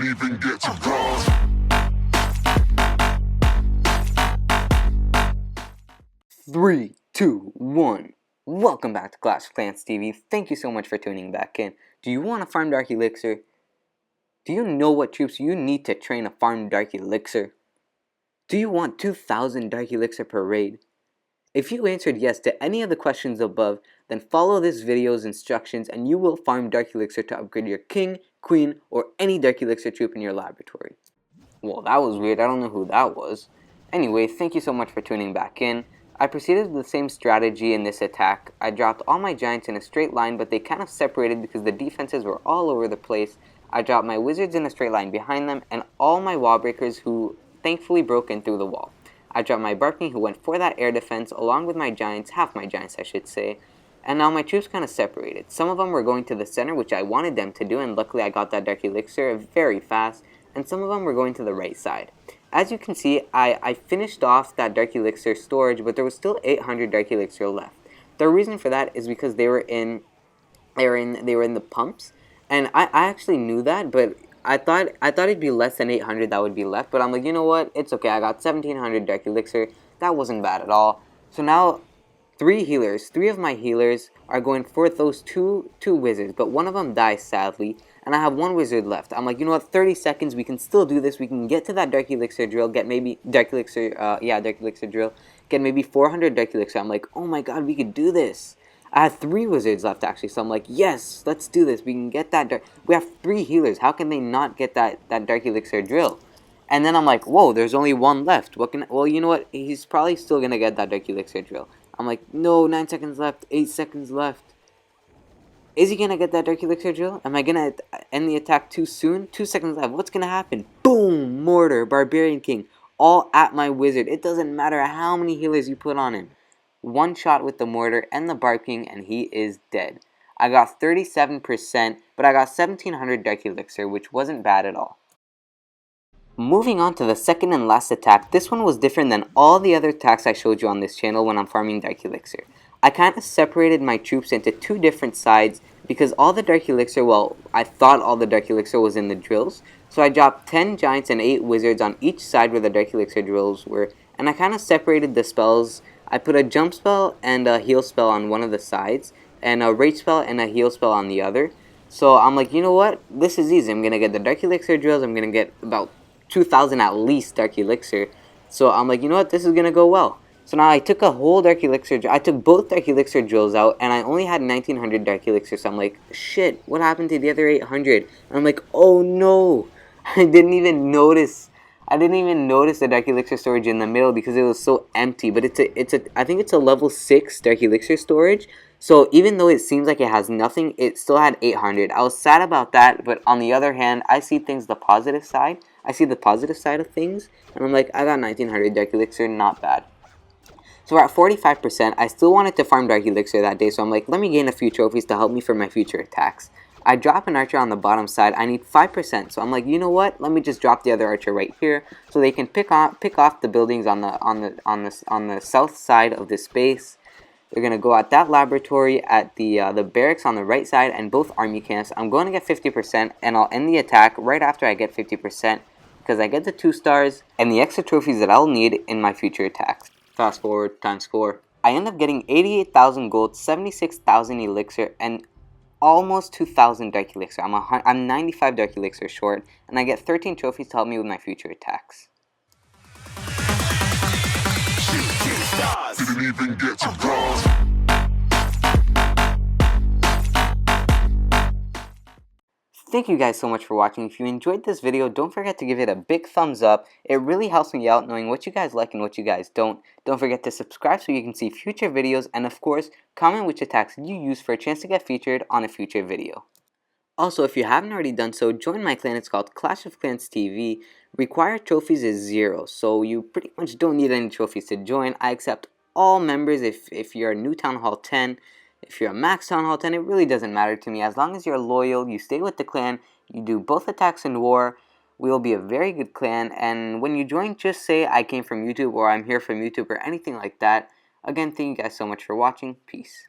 Didn't even get to bronze. 3, 2, 1. Welcome back to Clash of Clans TV. Thank you so much for tuning back in. Do you want to farm Dark Elixir? Do you know what troops you need to train to farm Dark Elixir? Do you want 2,000 Dark Elixir per raid? If you answered yes to any of the questions above, then follow this video's instructions and you will farm Dark Elixir to upgrade your king, queen, or any Dark Elixir troop in your laboratory. Well, that was weird. I don't know who that was. Anyway, thank you so much for tuning back in. I proceeded with the same strategy in this attack. I dropped all my giants in a straight line, but they kind of separated because the defenses were all over the place. I dropped my wizards in a straight line behind them, and all my wall breakers who thankfully broke in through the wall. I dropped my Barking who went for that air defense, along with my giants, half my giants I should say, and now my troops kind of separated. Some of them were going to the center, which I wanted them to do, and luckily I got that Dark Elixir very fast, and some of them were going to the right side. As you can see, I finished off that Dark Elixir storage, but there was still 800 Dark Elixir left. The reason for that is because they were in the pumps, and I actually knew that, but I thought it'd be less than 800 that would be left. But I'm like, you know what? It's okay. I got 1,700 Dark Elixir. That wasn't bad at all. So now, three of my healers are going for those two wizards, but one of them dies sadly. And I have one wizard left. I'm like, you know what, 30 seconds, we can still do this. We can get to that Dark Elixir drill, get maybe, Dark Elixir drill, get maybe 400 Dark Elixir. I'm like, oh my god, we could do this. I had 3 wizards left actually, so I'm like, yes, let's do this. We can get that dark. We have 3 healers. How can they not get that Dark Elixir drill? And then I'm like, whoa, there's only 1 left. Well, you know what, he's probably still gonna get that Dark Elixir drill. I'm like, no, 9 seconds left, 8 seconds left. Is he gonna get that Dark Elixir drill? Am I gonna end the attack too soon? 2 seconds left. What's gonna happen? Boom! Mortar, Barbarian King, all at my wizard. It doesn't matter how many healers you put on him. One shot with the mortar and the Barb King, and he is dead. I got 37%, but I got 1,700 Dark Elixir, which wasn't bad at all. Moving on to the second and last attack, this one was different than all the other attacks I showed you on this channel when I'm farming Dark Elixir. I kind of separated my troops into 2 different sides because all the Dark Elixir, well, I thought all the Dark Elixir was in the drills. So I dropped 10 giants and 8 wizards on each side where the Dark Elixir drills were, and I kind of separated the spells. I put a jump spell and a heal spell on one of the sides, and a rage spell and a heal spell on the other. So I'm like, you know what, this is easy. I'm going to get the Dark Elixir drills, I'm going to get about 2,000 at least Dark Elixir. So I'm like, you know what, this is going to go well. So now I took a whole Dark Elixir, I took both Dark Elixir drills out, and I only had 1,900 Dark Elixir, so I'm like, shit, what happened to the other 800? And I'm like, oh no, I didn't even notice the Dark Elixir storage in the middle because it was so empty, but I think it's a level 6 Dark Elixir storage, so even though it seems like it has nothing, it still had 800. I was sad about that, but on the other hand, I see things the positive side. I see the positive side of things, and I'm like, I got 1,900 Dark Elixir, not bad. So we're at 45%. I still wanted to farm Dark Elixir that day, so I'm like, let me gain a few trophies to help me for my future attacks. I drop an archer on the bottom side. I need 5%, so I'm like, you know what? Let me just drop the other archer right here, so they can pick off the buildings on the south side of this base. They're gonna go at that laboratory, at the barracks on the right side, and both army camps. I'm going to get 50%, and I'll end the attack right after I get 50%, because I get the 2 stars and the extra trophies that I'll need in my future attacks. Fast forward, times 4. I end up getting 88,000 gold, 76,000 elixir, and almost 2,000 Dark Elixir. I'm 95 Dark Elixir short, and I get 13 trophies to help me with my future attacks. Didn't even get to bronze. Thank you guys so much for watching. If you enjoyed this video, don't forget to give it a big thumbs up. It really helps me out knowing what you guys like and what you guys don't. Don't forget to subscribe so you can see future videos, and of course, comment which attacks you use for a chance to get featured on a future video. Also, if you haven't already done so, join my clan. It's called Clash of Clans TV. Required trophies is 0, so you pretty much don't need any trophies to join. I accept all members if you're a new Town Hall 10. If you're a max Town Hall 10, it really doesn't matter to me. As long as you're loyal, you stay with the clan, you do both attacks in war, we will be a very good clan. And when you join, just say I came from YouTube or I'm here from YouTube or anything like that. Again, thank you guys so much for watching. Peace.